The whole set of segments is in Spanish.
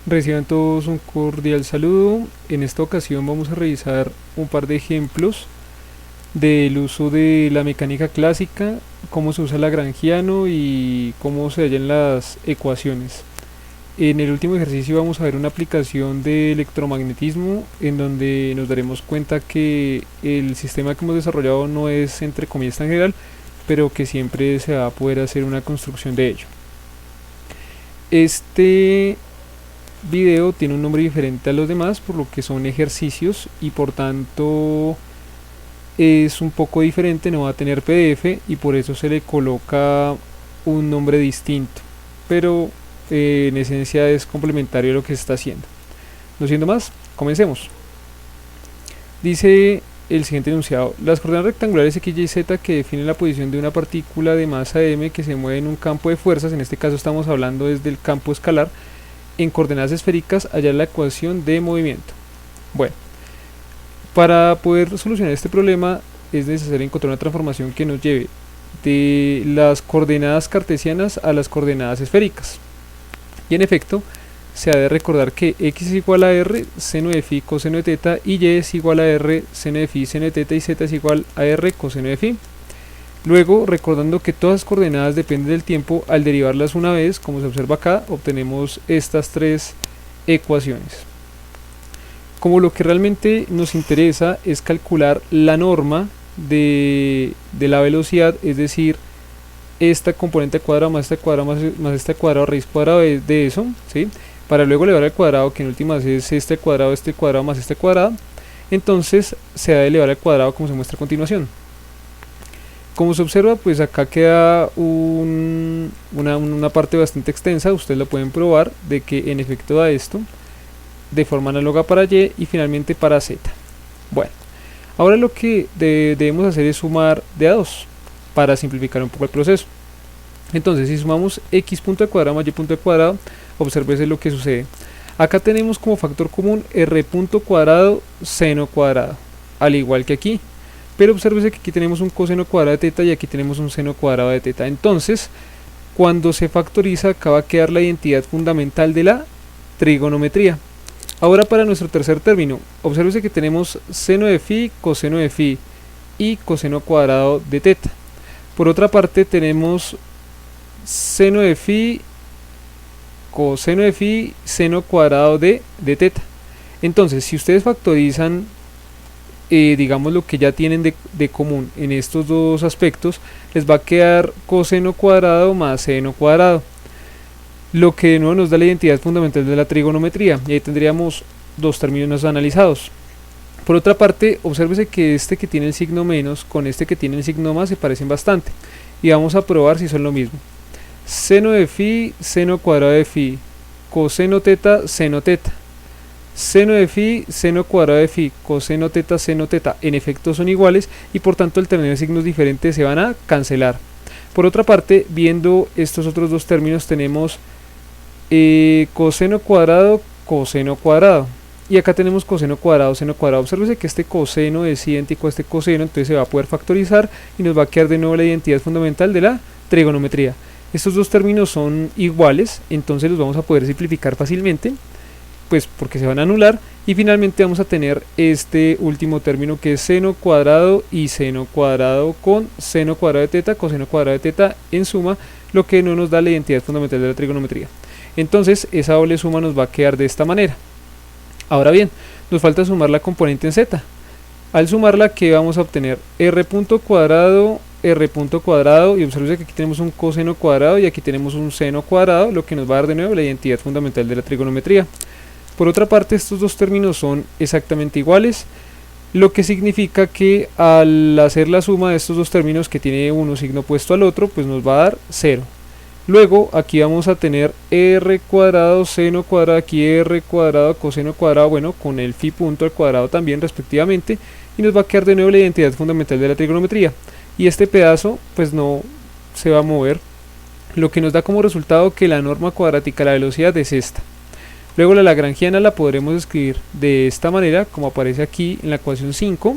Reciban todos un cordial saludo. En esta ocasión vamos a revisar un par de ejemplos del uso de la mecánica clásica, cómo se usa lagrangiano y cómo se hallan las ecuaciones. En el último ejercicio vamos a ver una aplicación de electromagnetismo en donde nos daremos cuenta que el sistema que hemos desarrollado no es entre comillas tan general, pero que siempre se va a poder hacer una construcción de ello. Este video tiene un nombre diferente a los demás, por lo que son ejercicios y por tanto es un poco diferente, no va a tener PDF y por eso se le coloca un nombre distinto, pero en esencia es complementario a lo que se está haciendo. No siendo más, comencemos. Dice el siguiente enunciado: las coordenadas rectangulares x, y, z que definen la posición de una partícula de masa m que se mueve en un campo de fuerzas, en este caso estamos hablando desde el campo escalar, en coordenadas esféricas, hallar la ecuación de movimiento. Bueno, para poder solucionar este problema es necesario encontrar una transformación que nos lleve de las coordenadas cartesianas a las coordenadas esféricas. Y en efecto, se ha de recordar que x es igual a r seno de phi coseno de teta, y y es igual a r seno de phi seno de teta, y z es igual a r coseno de phi. Luego, recordando que todas las coordenadas dependen del tiempo, al derivarlas una vez, como se observa acá, obtenemos estas tres ecuaciones. Como lo que realmente nos interesa es calcular la norma de la velocidad, es decir, esta componente cuadrada más este cuadrado más este cuadrado raíz cuadrada de eso, ¿sí? Para luego elevar al cuadrado, que en últimas es este cuadrado más este cuadrado, entonces se ha de elevar al cuadrado como se muestra a continuación. Como se observa, pues acá queda una parte bastante extensa, ustedes lo pueden probar, de que en efecto da esto, de forma análoga para y y finalmente para z. Bueno, ahora lo que debemos hacer es sumar de a 2, para simplificar un poco el proceso. Entonces, si sumamos x punto de cuadrado más y punto de cuadrado, obsérvese lo que sucede. Acá tenemos como factor común r punto cuadrado seno cuadrado, al igual que aquí. Pero obsérvese que aquí tenemos un coseno cuadrado de teta y aquí tenemos un seno cuadrado de teta. Entonces, cuando se factoriza, acá va a quedar la identidad fundamental de la trigonometría. Ahora para nuestro tercer término, obsérvese que tenemos seno de phi, coseno de phi y coseno cuadrado de teta. Por otra parte tenemos seno de phi, coseno de phi, seno cuadrado de teta. Entonces, si ustedes factorizan digamos lo que ya tienen de común en estos dos aspectos, les va a quedar coseno cuadrado más seno cuadrado, lo que de nuevo nos da la identidad fundamental de la trigonometría, y ahí tendríamos dos términos analizados. Por otra parte, obsérvese que este que tiene el signo menos con este que tiene el signo más se parecen bastante, y vamos a probar si son lo mismo. Seno de phi, seno cuadrado de phi, coseno teta, seno teta. Seno de phi, seno cuadrado de phi, coseno teta, seno teta, en efecto son iguales y por tanto al tener signos diferentes se van a cancelar. Por otra parte, viendo estos otros dos términos tenemos coseno cuadrado, coseno cuadrado. Y acá tenemos coseno cuadrado, seno cuadrado. Obsérvese que este coseno es idéntico a este coseno, entonces se va a poder factorizar y nos va a quedar de nuevo la identidad fundamental de la trigonometría. Estos dos términos son iguales, entonces los vamos a poder simplificar fácilmente, pues porque se van a anular, y finalmente vamos a tener este último término que es seno cuadrado y seno cuadrado con seno cuadrado de teta, coseno cuadrado de teta en suma, lo que no nos da la identidad fundamental de la trigonometría. Entonces esa doble suma nos va a quedar de esta manera. Ahora bien, nos falta sumar la componente en z. Al sumarla, ¿qué vamos a obtener? R punto cuadrado, y observen que aquí tenemos un coseno cuadrado y aquí tenemos un seno cuadrado, lo que nos va a dar de nuevo la identidad fundamental de la trigonometría. Por otra parte, estos dos términos son exactamente iguales, lo que significa que al hacer la suma de estos dos términos, que tiene uno signo opuesto al otro, pues nos va a dar 0. Luego aquí vamos a tener r cuadrado, seno cuadrado, aquí r cuadrado, coseno cuadrado, bueno, con el phi punto al cuadrado también respectivamente, y nos va a quedar de nuevo la identidad fundamental de la trigonometría. Y este pedazo pues no se va a mover, lo que nos da como resultado que la norma cuadrática de la velocidad es esta. Luego la lagrangiana la podremos escribir de esta manera, como aparece aquí en la ecuación 5.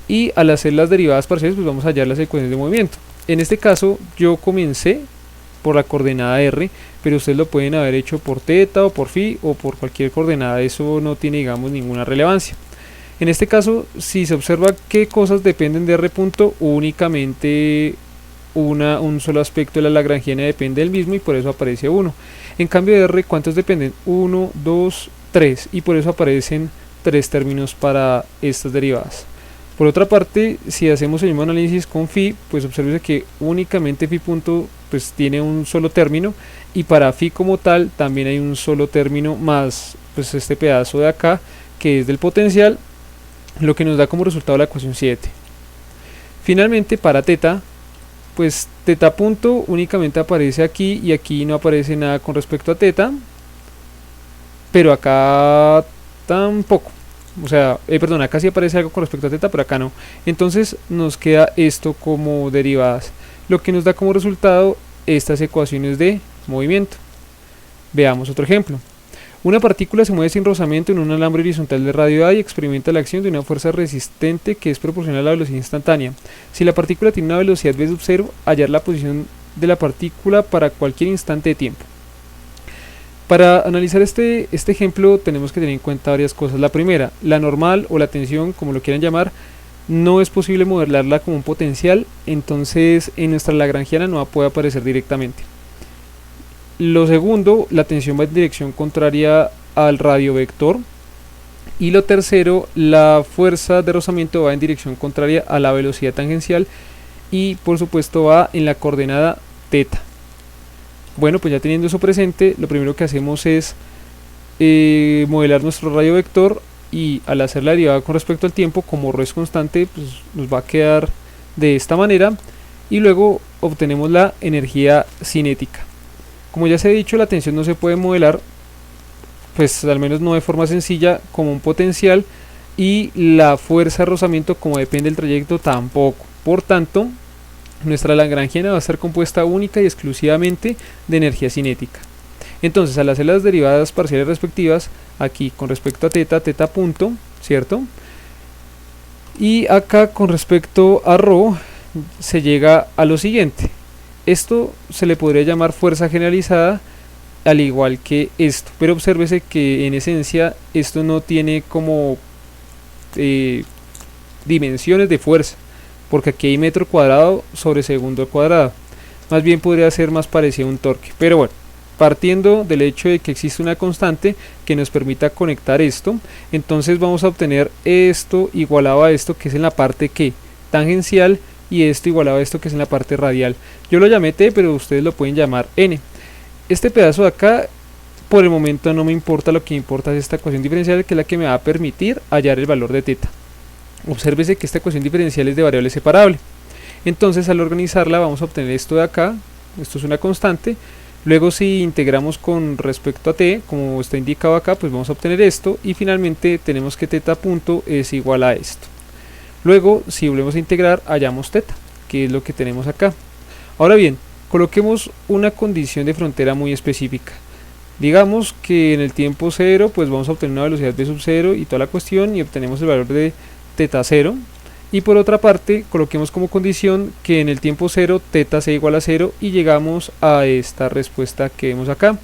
Y al hacer las derivadas parciales, pues vamos a hallar las ecuaciones de movimiento. En este caso, yo comencé por la coordenada r, pero ustedes lo pueden haber hecho por teta o por phi o por cualquier coordenada, eso no tiene, digamos, ninguna relevancia. En este caso, si se observa qué cosas dependen de R punto, únicamente un solo aspecto de la lagrangiana depende del mismo y por eso aparece 1. En cambio de R, ¿cuántos dependen? 1, 2, 3 y por eso aparecen 3 términos para estas derivadas. Por otra parte, si hacemos el mismo análisis con phi, pues observe que únicamente phi punto pues tiene un solo término y para phi como tal también hay un solo término más pues este pedazo de acá que es del potencial, lo que nos da como resultado la ecuación 7. Finalmente para teta, pues teta punto únicamente aparece aquí y aquí no aparece nada con respecto a teta, pero acá tampoco. O sea, perdón, acá sí aparece algo con respecto a teta, pero acá no. Entonces nos queda esto como derivadas, lo que nos da como resultado estas ecuaciones de movimiento. Veamos otro ejemplo. Una partícula se mueve sin rozamiento en un alambre horizontal de radio A y experimenta la acción de una fuerza resistente que es proporcional a la velocidad instantánea. Si la partícula tiene una velocidad v sub 0, hallar la posición de la partícula para cualquier instante de tiempo. Para analizar este ejemplo tenemos que tener en cuenta varias cosas. La primera, la normal o la tensión, como lo quieran llamar, no es posible modelarla como un potencial, entonces en nuestra lagrangiana no puede aparecer directamente. Lo segundo, la tensión va en dirección contraria al radiovector. Y lo tercero, la fuerza de rozamiento va en dirección contraria a la velocidad tangencial y por supuesto va en la coordenada teta. Bueno, pues ya teniendo eso presente, lo primero que hacemos es modelar nuestro radio vector y al hacer la derivada con respecto al tiempo, como ρ es constante, pues nos va a quedar de esta manera y luego obtenemos la energía cinética. Como ya se ha dicho, la tensión no se puede modelar, pues al menos no de forma sencilla, como un potencial y la fuerza de rozamiento, como depende del trayecto, tampoco. Por tanto, nuestra lagrangiana va a estar compuesta única y exclusivamente de energía cinética. Entonces, al hacer las derivadas parciales respectivas, aquí con respecto a teta, teta punto, ¿cierto? Y acá con respecto a ρ, se llega a lo siguiente. Esto se le podría llamar fuerza generalizada, al igual que esto, pero obsérvese que en esencia esto no tiene como dimensiones de fuerza, porque aquí hay metro cuadrado sobre segundo al cuadrado, más bien podría ser más parecido a un torque, pero bueno, partiendo del hecho de que existe una constante que nos permita conectar esto, entonces vamos a obtener esto igualado a esto que es en la parte que tangencial y esto igualado a esto que es en la parte radial. Yo lo llamé T, pero ustedes lo pueden llamar N. Este pedazo de acá por el momento no me importa, lo que importa es esta ecuación diferencial, que es la que me va a permitir hallar el valor de teta. Obsérvese que esta ecuación diferencial es de variable separable. Entonces al organizarla vamos a obtener esto de acá, esto es una constante. Luego si integramos con respecto a t, como está indicado acá, pues vamos a obtener esto. Y finalmente tenemos que teta punto es igual a esto. Luego si volvemos a integrar hallamos teta, que es lo que tenemos acá. Ahora bien, coloquemos una condición de frontera muy específica. Digamos que en el tiempo 0 pues vamos a obtener una velocidad v sub 0 y toda la cuestión y obtenemos el valor de teta 0. Y por otra parte coloquemos como condición que en el tiempo 0 teta sea igual a 0 y llegamos a esta respuesta que vemos acá.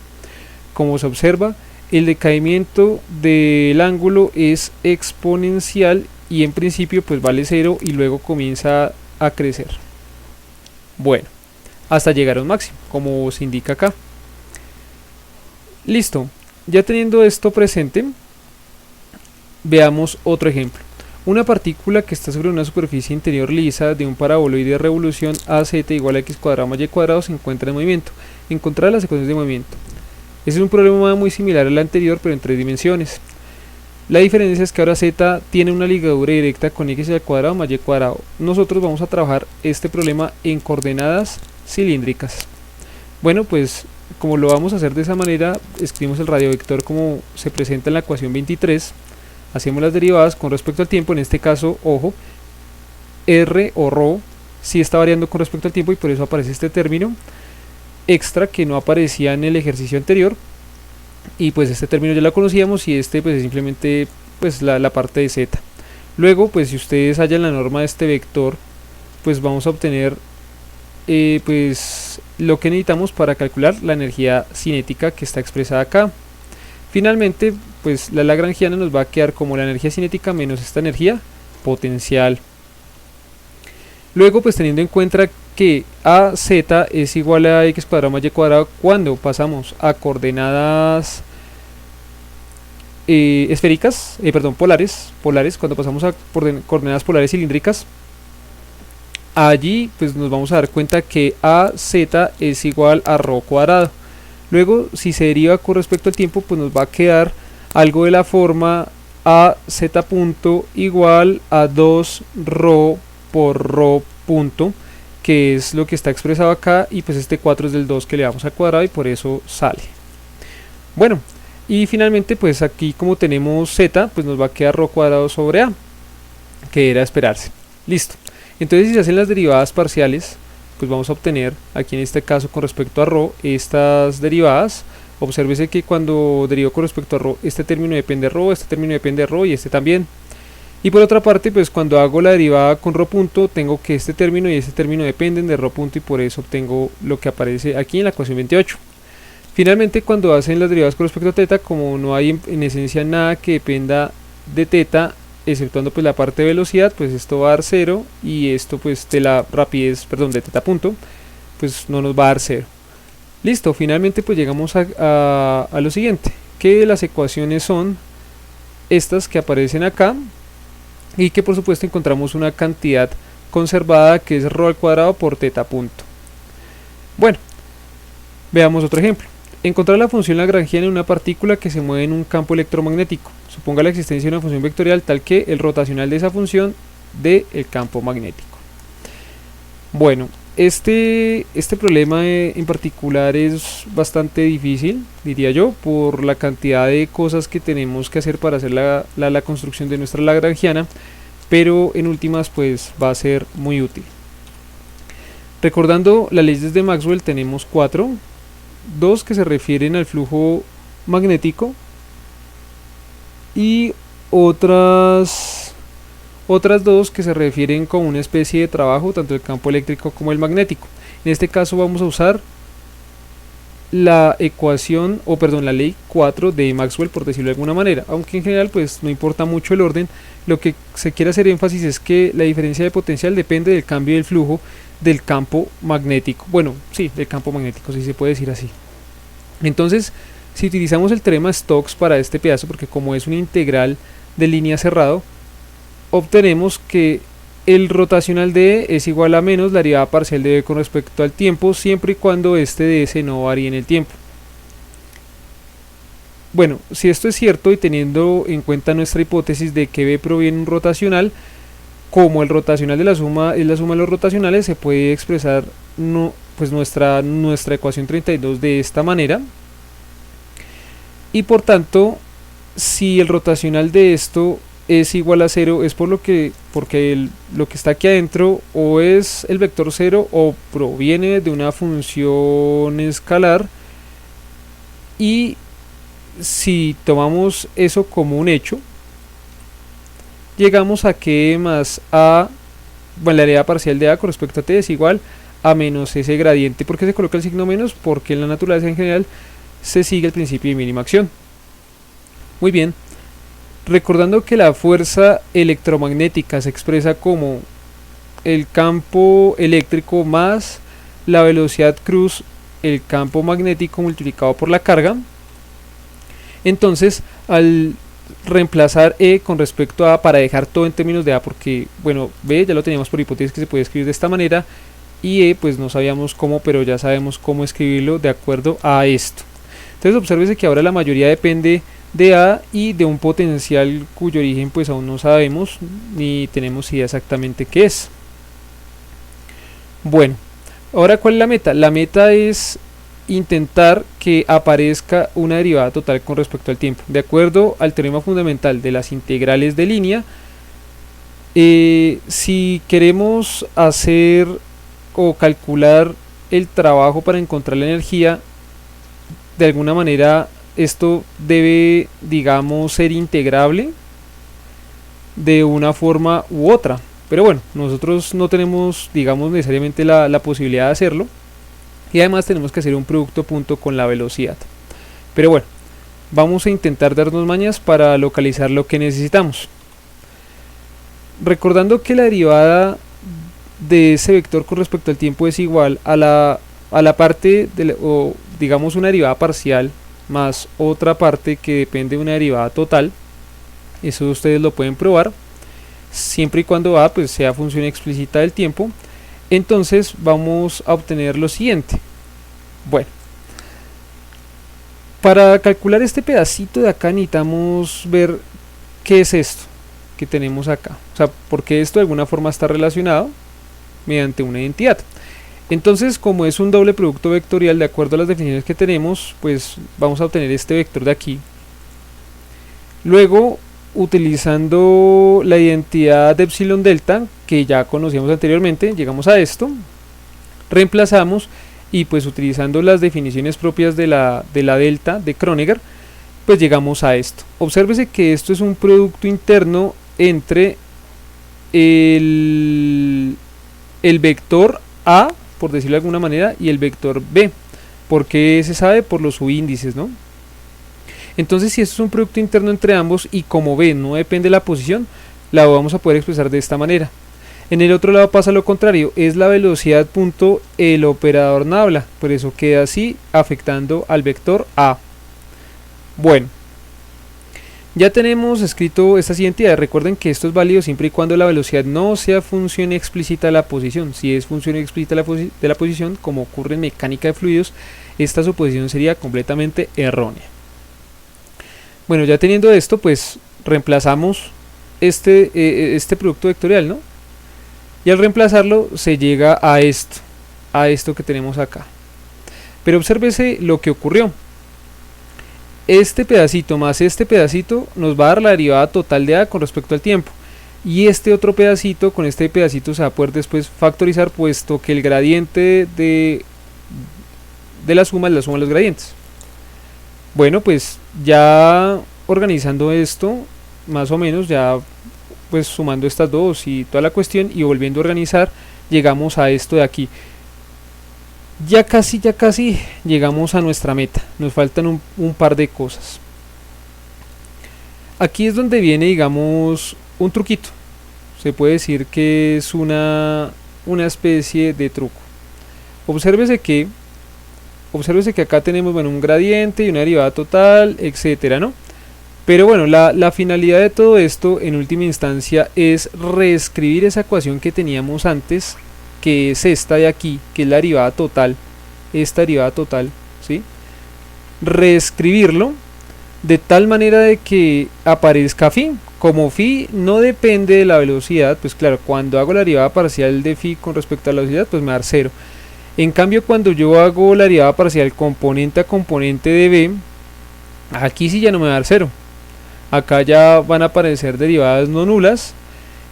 Como se observa, el decaimiento del ángulo es exponencial y en principio pues vale 0 y luego comienza a crecer. Bueno, hasta llegar a un máximo, como se indica acá. Listo, ya teniendo esto presente, veamos otro ejemplo. Una partícula que está sobre una superficie interior lisa de un paraboloide de revolución AZ igual a x cuadrado más y cuadrado se encuentra en movimiento. Encontrar las ecuaciones de movimiento. Este es un problema muy similar al anterior, pero en 3 dimensiones. La diferencia es que ahora z tiene una ligadura directa con x al cuadrado más y cuadrado. Nosotros vamos a trabajar este problema en coordenadas cilíndricas. Bueno, pues como lo vamos a hacer de esa manera, escribimos el radiovector como se presenta en la ecuación 23. Hacemos las derivadas con respecto al tiempo, en este caso, ojo, r o ρ sí está variando con respecto al tiempo y por eso aparece este término extra que no aparecía en el ejercicio anterior. Y pues este término ya lo conocíamos y este pues es simplemente pues la parte de z. Luego pues si ustedes hallan la norma de este vector, pues vamos a obtener pues lo que necesitamos para calcular la energía cinética que está expresada acá. Finalmente, pues la lagrangiana nos va a quedar como la energía cinética menos esta energía potencial. Luego, pues teniendo en cuenta que AZ es igual a x cuadrado más y cuadrado, cuando pasamos a coordenadas esféricas, polares, cuando pasamos a coordenadas polares cilíndricas, allí pues nos vamos a dar cuenta que AZ es igual a ρ cuadrado. Luego, si se deriva con respecto al tiempo, pues nos va a quedar algo de la forma AZ punto igual a 2 ρ por ρ punto, que es lo que está expresado acá, y pues este 4 es del 2 que le damos al cuadrado y por eso sale. Bueno, y finalmente pues aquí como tenemos z, pues nos va a quedar ρ cuadrado sobre a, que era esperarse. Listo. Entonces si se hacen las derivadas parciales, pues vamos a obtener aquí en este caso con respecto a ρ estas derivadas. Obsérvese que cuando derivo con respecto a ρ, este término depende de ρ, este término depende de ρ y este también. Y por otra parte, pues cuando hago la derivada con ρ punto, tengo que este término y este término dependen de ρ punto y por eso obtengo lo que aparece aquí en la ecuación 28. Finalmente, cuando hacen las derivadas con respecto a θ, como no hay en esencia nada que dependa de θ, exceptuando pues la parte de velocidad, pues esto va a dar 0 y esto pues de la rapidez, perdón, de θ punto, pues no nos va a dar 0. Listo, finalmente pues llegamos a lo siguiente, que las ecuaciones son estas que aparecen acá, y que por supuesto encontramos una cantidad conservada que es ρ al cuadrado por θ punto. Bueno, veamos otro ejemplo. Encontrar la función lagrangiana en una partícula que se mueve en un campo electromagnético. Suponga la existencia de una función vectorial tal que el rotacional de esa función dé el campo magnético. Bueno, este problema en particular es bastante difícil, diría yo, por la cantidad de cosas que tenemos que hacer para hacer la construcción de nuestra lagrangiana, pero en últimas pues va a ser muy útil. Recordando las leyes de Maxwell, tenemos 4, 2 que se refieren al flujo magnético y otras 2 que se refieren con una especie de trabajo, tanto el campo eléctrico como el magnético. En este caso vamos a usar la ecuación, la ley 4 de Maxwell, por decirlo de alguna manera, aunque en general pues no importa mucho el orden. Lo que se quiere hacer énfasis es que la diferencia de potencial depende del cambio del flujo del campo magnético, del campo magnético, si se puede decir así. Entonces, si utilizamos el teorema Stokes para este pedazo, porque como es una integral de línea cerrado, obtenemos que el rotacional de E es igual a menos la derivada parcial de B con respecto al tiempo, siempre y cuando este de S no varíe en el tiempo. Bueno, si esto es cierto y teniendo en cuenta nuestra hipótesis de que B proviene de un rotacional, como el rotacional de la suma es la suma de los rotacionales, se puede expresar nuestra ecuación 32 de esta manera. Y por tanto, si el rotacional de esto es igual a 0, es porque lo que está aquí adentro o es el vector 0 o proviene de una función escalar, y si tomamos eso como un hecho, llegamos a que más a, la derivada parcial de A con respecto a t es igual a menos ese gradiente. ¿Por qué se coloca el signo menos? Porque en la naturaleza en general se sigue el principio de mínima acción. Muy bien. Recordando que la fuerza electromagnética se expresa como el campo eléctrico más la velocidad cruz, el campo magnético multiplicado por la carga, entonces al reemplazar E con respecto a, para dejar todo en términos de A, porque B ya lo teníamos por hipótesis que se puede escribir de esta manera, y E pues no sabíamos cómo, pero ya sabemos cómo escribirlo de acuerdo a esto. Entonces obsérvese que ahora la mayoría depende de A y de un potencial cuyo origen pues aún no sabemos ni tenemos idea exactamente qué es. Bueno, ahora ¿cuál es la meta? La meta es intentar que aparezca una derivada total con respecto al tiempo. De acuerdo al teorema fundamental de las integrales de línea, si queremos hacer o calcular el trabajo para encontrar la energía, de alguna manera esto debe, digamos, ser integrable de una forma u otra. Pero bueno, nosotros no tenemos, digamos, necesariamente la posibilidad de hacerlo. y además tenemos que hacer un producto punto con la velocidad. Pero bueno, vamos a intentar darnos mañas para localizar lo que necesitamos. Recordando que la derivada de ese vector con respecto al tiempo es igual a la parte o digamos una derivada parcial más otra parte que depende de una derivada total. Eso ustedes lo pueden probar siempre y cuando A pues sea función explícita del tiempo. Entonces vamos a obtener lo siguiente. Bueno, para calcular este pedacito de acá necesitamos ver qué es esto que tenemos acá, o sea, porque esto de alguna forma está relacionado mediante una identidad. Entonces, como es un doble producto vectorial de acuerdo a las definiciones que tenemos, pues vamos a obtener este vector de aquí. Luego, utilizando la identidad de epsilon delta que ya conocíamos anteriormente, llegamos a esto, reemplazamos y pues utilizando las definiciones propias de la delta de Kronecker, pues llegamos a esto. Obsérvese que esto es un producto interno entre el vector A, por decirlo de alguna manera, y el vector B. ¿Por qué se sabe? Por los subíndices, ¿no? Entonces, si esto es un producto interno entre ambos y como B no depende de la posición, la vamos a poder expresar de esta manera. En el otro lado pasa lo contrario, es la velocidad punto el operador nabla, por eso queda así, afectando al vector A. Bueno, ya tenemos escrito estas identidades. Recuerden que esto es válido siempre y cuando la velocidad no sea función explícita de la posición. Si es función explícita de la posición, como ocurre en mecánica de fluidos, esta suposición sería completamente errónea. Bueno, ya teniendo esto, pues reemplazamos este producto vectorial, ¿no? Y al reemplazarlo se llega a esto que tenemos acá. Pero obsérvese lo que ocurrió. Este pedacito más este pedacito nos va a dar la derivada total de A con respecto al tiempo. Y este otro pedacito, con este pedacito se va a poder después factorizar, puesto que el gradiente de la suma es la suma de los gradientes. Bueno, pues ya organizando esto, más o menos, ya pues sumando estas dos y toda la cuestión y volviendo a organizar, llegamos a esto de aquí. Ya casi llegamos a nuestra meta. Nos faltan un par de cosas. Aquí es donde viene, digamos, un truquito. Se puede decir que es una especie de truco. Obsérvese que acá tenemos, bueno, un gradiente y una derivada total, etcétera, ¿no? Pero bueno, la finalidad de todo esto en última instancia es reescribir esa ecuación que teníamos antes, que es esta de aquí, que es la derivada total, esta derivada total, ¿sí? Reescribirlo de tal manera de que aparezca phi. Como phi no depende de la velocidad, pues claro, cuando hago la derivada parcial de phi con respecto a la velocidad, pues me da 0. En cambio, cuando yo hago la derivada parcial componente a componente de b, aquí sí ya no me va a dar 0. Acá ya van a aparecer derivadas no nulas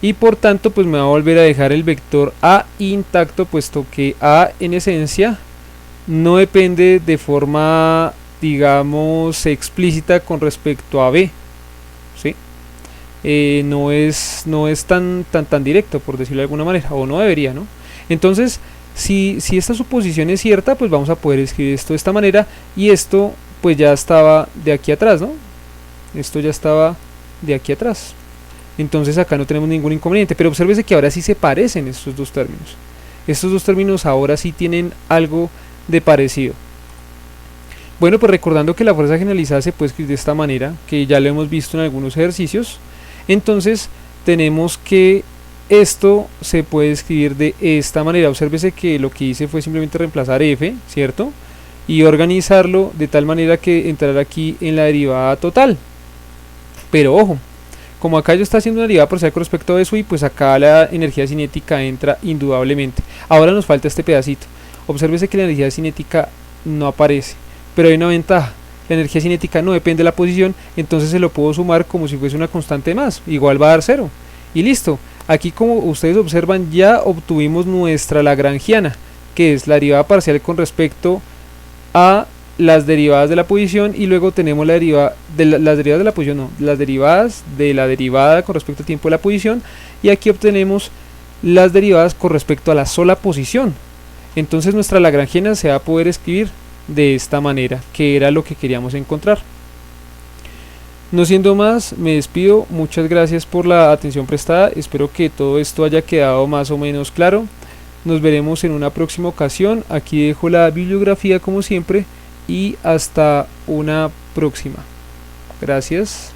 y por tanto pues me va a volver a dejar el vector A intacto, puesto que A en esencia no depende de forma, digamos, explícita con respecto a B, ¿sí? No es tan directo, por decirlo de alguna manera, o no debería, ¿no? Entonces, si esta suposición es cierta, pues vamos a poder escribir esto de esta manera, y esto pues ya estaba de aquí atrás, ¿no? Esto ya estaba de aquí atrás. Entonces acá no tenemos ningún inconveniente, pero obsérvese que ahora sí se parecen estos dos términos. Estos dos términos ahora sí tienen algo de parecido. Bueno, pues recordando que la fuerza generalizada se puede escribir de esta manera, que ya lo hemos visto en algunos ejercicios, entonces tenemos que esto se puede escribir de esta manera. Obsérvese que lo que hice fue simplemente reemplazar f, ¿cierto? Y organizarlo de tal manera que entrara aquí en la derivada total. Pero ojo, como acá yo está haciendo una derivada parcial con respecto a eso, y pues acá la energía cinética entra indudablemente. Ahora nos falta este pedacito. Obsérvese que la energía cinética no aparece, pero hay una ventaja. La energía cinética no depende de la posición, entonces se lo puedo sumar como si fuese una constante más, igual va a dar 0. Y listo. Aquí, como ustedes observan, ya obtuvimos nuestra lagrangiana, que es la derivada parcial con respecto a las derivadas de la posición, y luego tenemos la derivada de las derivadas de la posición, no, las derivadas de la derivada con respecto al tiempo de la posición, y aquí obtenemos las derivadas con respecto a la sola posición. Entonces nuestra lagrangiana se va a poder escribir de esta manera, que era lo que queríamos encontrar. No siendo más, me despido, muchas gracias por la atención prestada, espero que todo esto haya quedado más o menos claro. Nos veremos en una próxima ocasión, aquí dejo la bibliografía como siempre y hasta una próxima. Gracias.